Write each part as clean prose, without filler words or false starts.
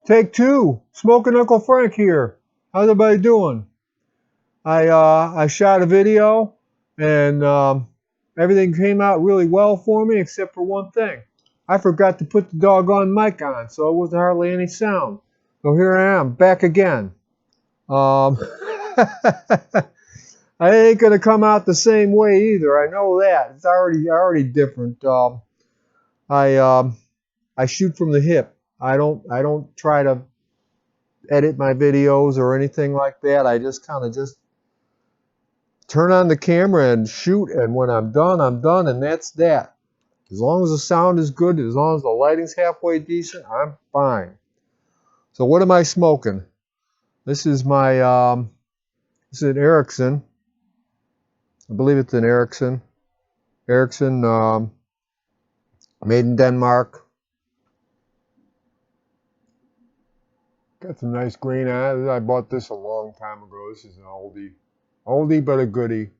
Take two. Smoking Uncle Frank here. How's everybody doing? I shot a video and everything came out really well for me except for one thing. I forgot to put the doggone mic on, so it wasn't hardly any sound. So here I am, back again. I ain't gonna come out the same way either. I know that. It's already different. I I shoot from the hip. I don't try to edit my videos or anything like that. I just kind of just turn on the camera and shoot, and when I'm done, and that's that. As long as the sound is good, as long as the lighting's halfway decent, I'm fine. So what am I smoking? This is my this is an Ericsson. I believe it's an Ericsson. Ericsson, made in Denmark. Got some nice green on it. I bought this a long time ago. This is an oldie but a goodie.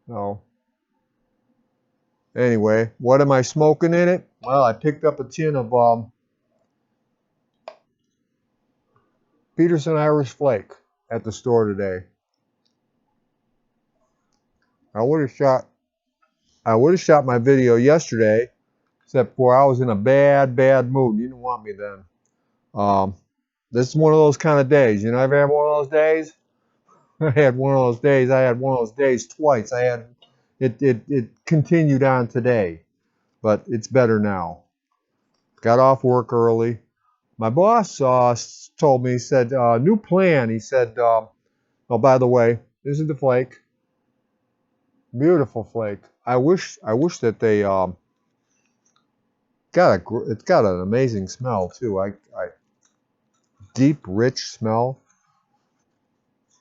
So anyway, what am I smoking in it? Well, I picked up a tin of Peterson Irish Flake at the store today. I would have shot my video yesterday, except for I was in a bad mood. You didn't want me then. This is one of those kind of days. You know, ever had one of those days? I had one of those days. I had one of those days twice. It continued on today, but it's better now. Got off work early. My boss told me, he said, new plan. He said, oh, by the way, this is the flake. Beautiful flake. I wish that they it's got an amazing smell too. I deep, rich smell.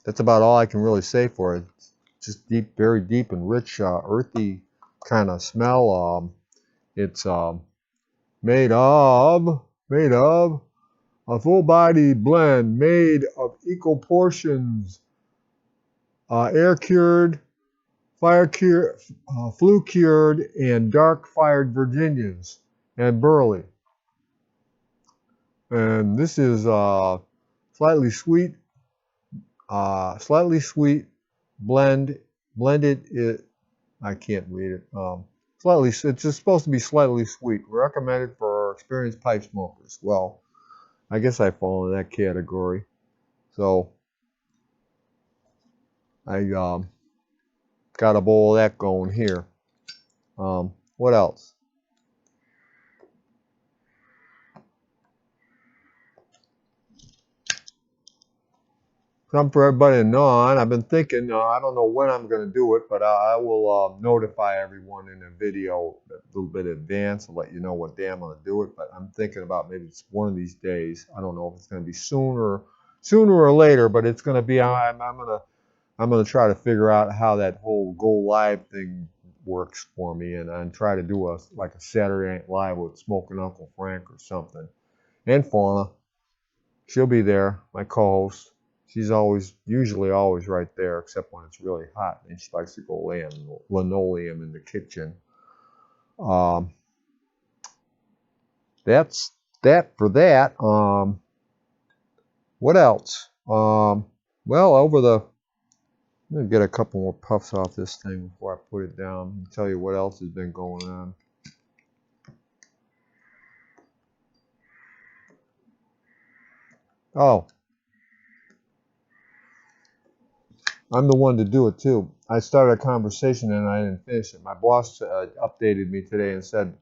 That's about all I can really say for it. Just deep, very deep and rich, earthy kind of smell. It's made of a full-body blend made of equal portions, air-cured, fire-cured, flue-cured, and dark-fired Virginians and burley. And this is slightly sweet blended. I can't read it. It's just supposed to be slightly sweet. Recommended for experienced pipe smokers. Well, I guess I fall in that category. So I got a bowl of that going here. What else? Something for everybody to know on. I've been thinking, I don't know when I'm going to do it, but I will notify everyone in a video a little bit in advance and let you know what day I'm going to do it. But I'm thinking about maybe it's one of these days. I don't know if it's going to be sooner or later, but it's going to be. I'm going to try to figure out how that whole go live thing works for me, and try to do a Saturday Night Live with Smoking Uncle Frank or something. And Fauna, she'll be there, my co-host. She's usually always right there, except when it's really hot, and she likes to go lay on linoleum in the kitchen. That's that for that. What else? Well, I'm gonna get a couple more puffs off this thing before I put it down and tell you what else has been going on. Oh, I'm the one to do it too. I started a conversation and I didn't finish it. My boss updated me today and said,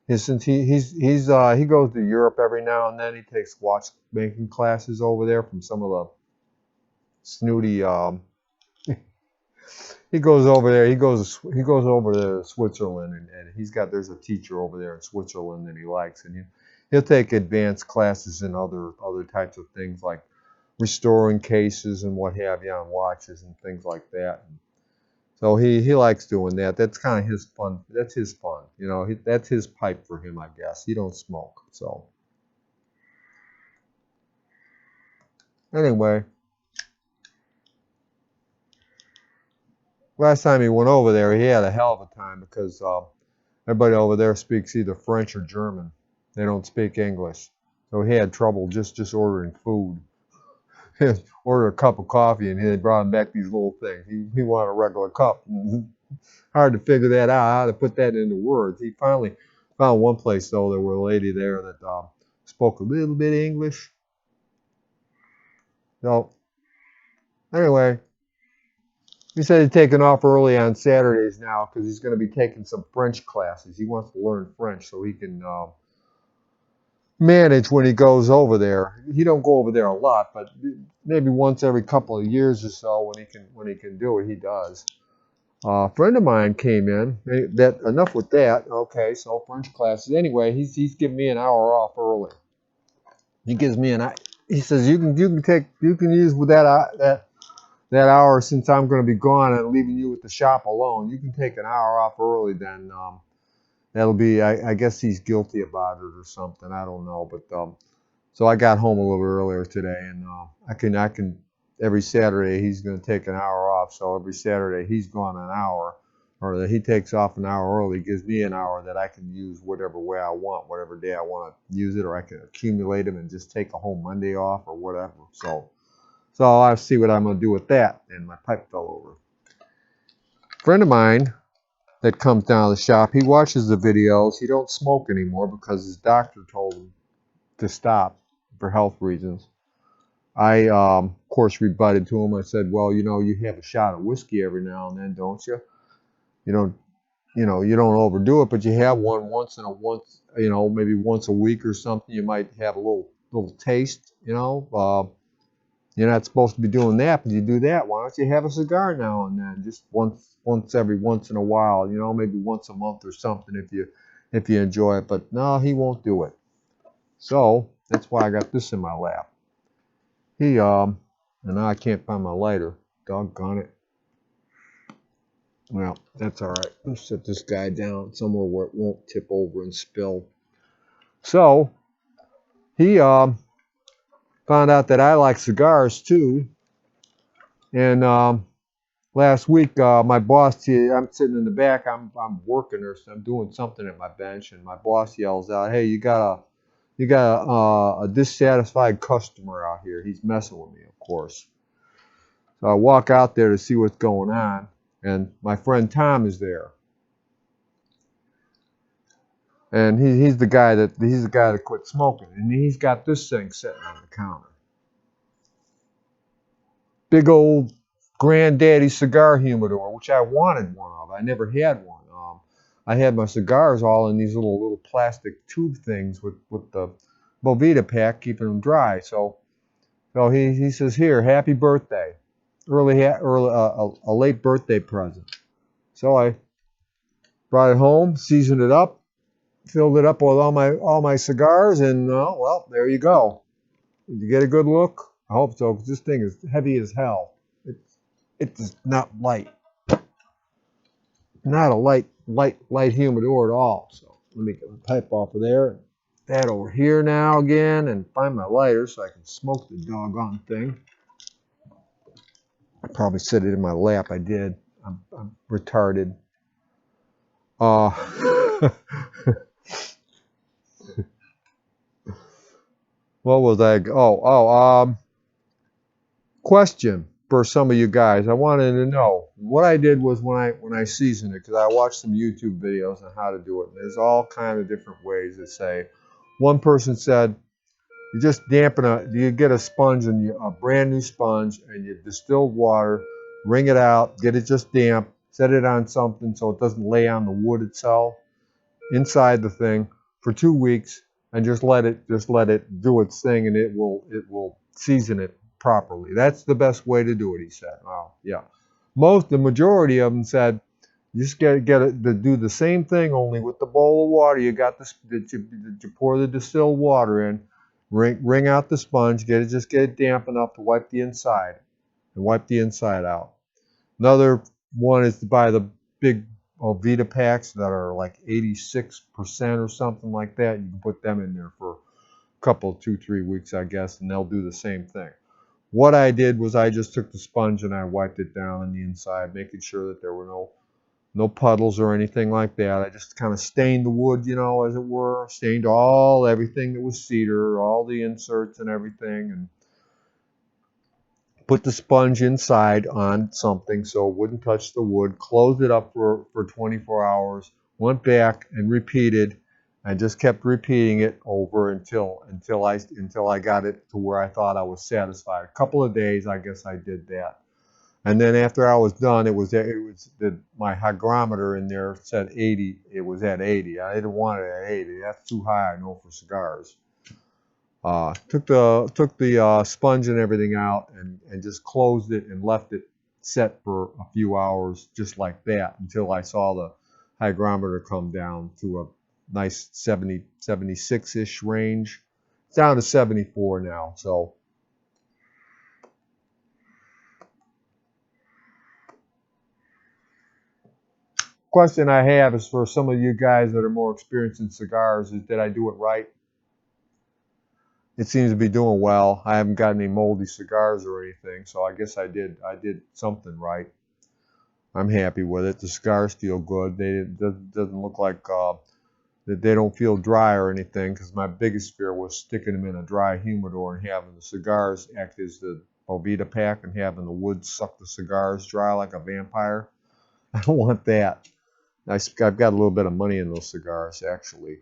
since he goes to Europe every now and then, he takes watchmaking classes over there from some of the snooty. He goes over there. He goes over to Switzerland, and there's a teacher over there in Switzerland that he likes, and he'll take advanced classes in other types of things like restoring cases and what have you on watches and things like that. And so he likes doing that. That's kind of his fun. That's his fun. You know, that's his pipe for him, I guess. He don't smoke. So anyway, last time he went over there, he had a hell of a time because everybody over there speaks either French or German. They don't speak English. So he had trouble just ordering food. Ordered a cup of coffee, and they brought him back these little things. He wanted a regular cup. Hard to figure that out, how to put that into words. He finally found one place, though. There was a lady there that spoke a little bit of English. So anyway, he said he's taking off early on Saturdays now because he's going to be taking some French classes. He wants to learn French so he can manage when he goes over there. He don't go over there a lot, but maybe once every couple of years or so when he can do it, he does. A friend of mine came in. That enough with that. Okay, so French classes. Anyway, he's giving me an hour off early. He gives me he says you can use with that hour since I'm going to be gone and leaving you with the shop alone. You can take an hour off early. Then that'll be. I guess he's guilty about it or something. I don't know. But so I got home a little earlier today, and I can every Saturday he's going to take an hour off. So every Saturday he's gone an hour, or that he takes off an hour early, gives me an hour that I can use whatever way I want, whatever day I want to use it, or I can accumulate them and just take a whole Monday off or whatever. So I'll see what I'm going to do with that. And my pipe fell over. A friend of mine that comes down to the shop, he watches the videos. He don't smoke anymore because his doctor told him to stop for health reasons. I, of course, rebutted to him. I said, well, you have a shot of whiskey every now and then, don't you? You don't, you don't overdo it, but you have one maybe once a week or something. You might have a little taste, You're not supposed to be doing that, but you do that. Why don't you have a cigar now and then, just once in a while, maybe once a month or something if you enjoy it. But no, he won't do it. So that's why I got this in my lap. And now I can't find my lighter. Doggone it. Well, that's all right. Let's set this guy down somewhere where it won't tip over and spill. So he found out that I like cigars too. And last week, my boss, I'm sitting in the back, I'm working or I'm doing something at my bench, and my boss yells out, "Hey, you got a dissatisfied customer out here." He's messing with me, of course. So I walk out there to see what's going on, and my friend Tom is there. And he's the guy that quit smoking, and he's got this thing sitting on the counter. Big old granddaddy cigar humidor, which I wanted one of. I never had one. I had my cigars all in these little plastic tube things with the Bovita pack, keeping them dry. So he says, "Here, happy birthday, a late birthday present." So I brought it home, seasoned it up, filled it up with all my cigars, and well, there you go. Did you get a good look? I hope so, because this thing is heavy as hell. It's not light. Not a light humidor at all. So let me get my pipe off of there. That over here now again, and find my lighter so I can smoke the doggone thing. I probably set it in my lap. I did. I'm retarded. What was I? Question for some of you guys. I wanted to know what I did was when I seasoned it, because I watched some YouTube videos on how to do it. And there's all kind of different ways that say. One person said you just you get a sponge and a brand new sponge and you distilled water, wring it out, get it just damp, set it on something so it doesn't lay on the wood itself inside the thing for 2 weeks, and just let it do its thing, and it will season it properly. That's the best way to do it, he said. Oh, yeah. The majority of them said, just get it to do the same thing, only with the bowl of water. You got this, you pour the distilled water in, wring out the sponge, get it damp enough to wipe the inside, and wipe the inside out. Another one is to buy the big Vita packs that are like 86% or something like that. You can put them in there for a couple, 2-3 weeks, I guess, and they'll do the same thing. What I did was I just took the sponge and I wiped it down on the inside, making sure that there were no No puddles or anything like that. I just kind of stained the wood, you know, as it were. Stained everything that was cedar, all the inserts and everything, and put the sponge inside on something so it wouldn't touch the wood, closed it up for 24 hours, went back and repeated, and just kept repeating it over until I got it to where I thought I was satisfied. A couple of days, I guess I did that. And then after I was done, my hygrometer in there said 80. It was at 80. I didn't want it at 80. That's too high, I know, for cigars. Took the sponge and everything out and just closed it and left it set for a few hours just like that until I saw the hygrometer come down to a nice 70, 76-ish range. It's down to 74 now. So question I have is for some of you guys that are more experienced in cigars is, did I do it right? It seems to be doing well. I haven't got any moldy cigars or anything, so I guess I did something right. I'm happy with it. The cigars feel good. It doesn't look like that they don't feel dry or anything, because my biggest fear was sticking them in a dry humidor and having the cigars act as the Bovita pack and having the wood suck the cigars dry like a vampire. I don't want that. I've got a little bit of money in those cigars, actually.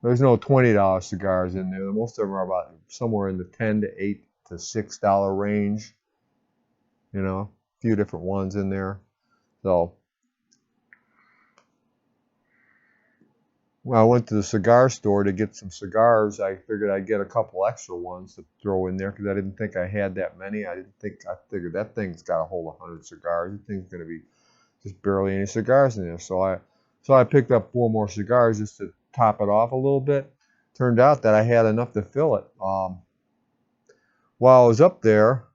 There's no $20 cigars in there. Most of them are about somewhere in the $10 to $8 to $6 range. You know, a few different ones in there. So, when I went to the cigar store to get some cigars, I figured I'd get a couple extra ones to throw in there because I didn't think I had that many. I figured that thing's got a whole 100 cigars. The thing's going to be just barely any cigars in there. So I picked up 4 more cigars just to top it off a little bit. Turned out that I had enough to fill it. While I was up there,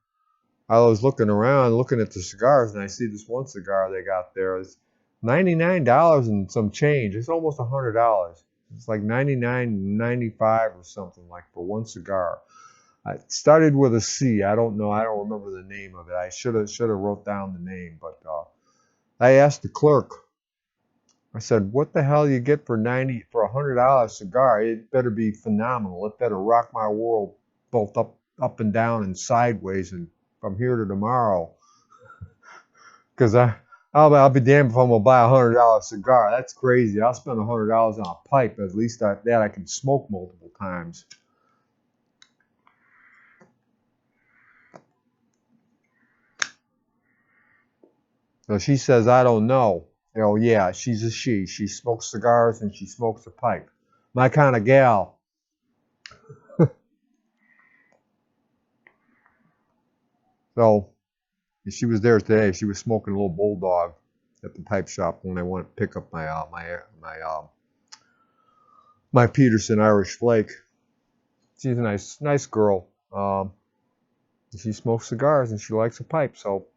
I was looking around, looking at the cigars, and I see this one cigar they got there. It's $99 and some change. It's almost $100. It's like $99.95 or something, like, for one cigar. It started with a C. I don't know. I don't remember the name of it. I should have wrote down the name, but I asked the clerk. I said, "What the hell you get for $100 cigar? It better be phenomenal. It better rock my world both up and down and sideways and from here to tomorrow." Because I'll be damned if I'm gonna buy $100 cigar. That's crazy. I'll spend $100 on a pipe. At least that I can smoke multiple times. So she says, "I don't know." Oh yeah, she's a she. She smokes cigars and she smokes a pipe. My kind of gal. So she was there today. She was smoking a little bulldog at the pipe shop when I went to pick up my Peterson Irish Flake. She's a nice girl. She smokes cigars and she likes a pipe. So,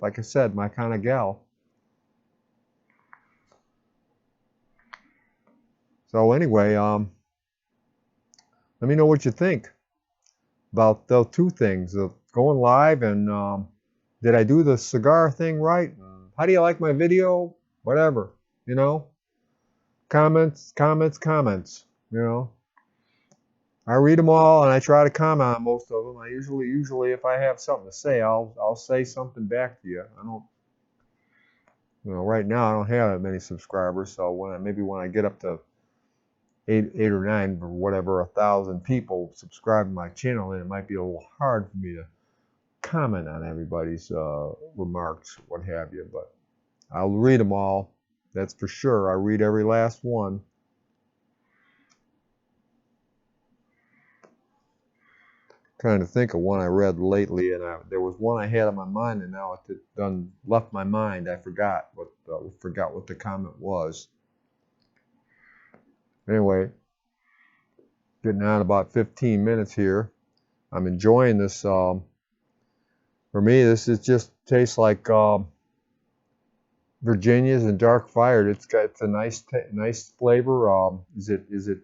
like I said, my kind of gal. So anyway, let me know what you think about those 2 things: going live and did I do the cigar thing right? How do you like my video? Whatever, you know. Comments. You know, I read them all and I try to comment on most of them. I usually, if I have something to say, I'll say something back to you. I don't, right now I don't have that many subscribers, so maybe when I get up to eight or 9 or whatever 1,000 people subscribe to my channel, then it might be a little hard for me to comment on everybody's remarks, what have you. But I'll read them all. That's for sure. I read every last one. Trying to think of one I read lately, and there was one I had on my mind, and now it done left my mind. I forgot what the comment was. Anyway, getting on about 15 minutes here. I'm enjoying this. For me, this just tastes like Virginia's and dark fired. It's a nice flavor. Is it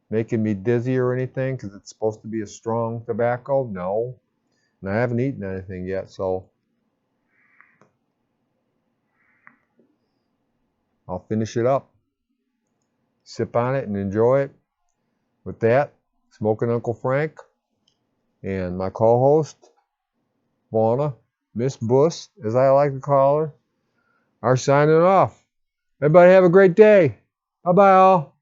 making me dizzy or anything? Because it's supposed to be a strong tobacco? No. And I haven't eaten anything yet, so I'll finish it up, sip on it, and enjoy it. With that, Smoking Uncle Frank and my co-host, Fauna, Miss Buss, as I like to call her, are signing off. Everybody have a great day. Bye-bye all.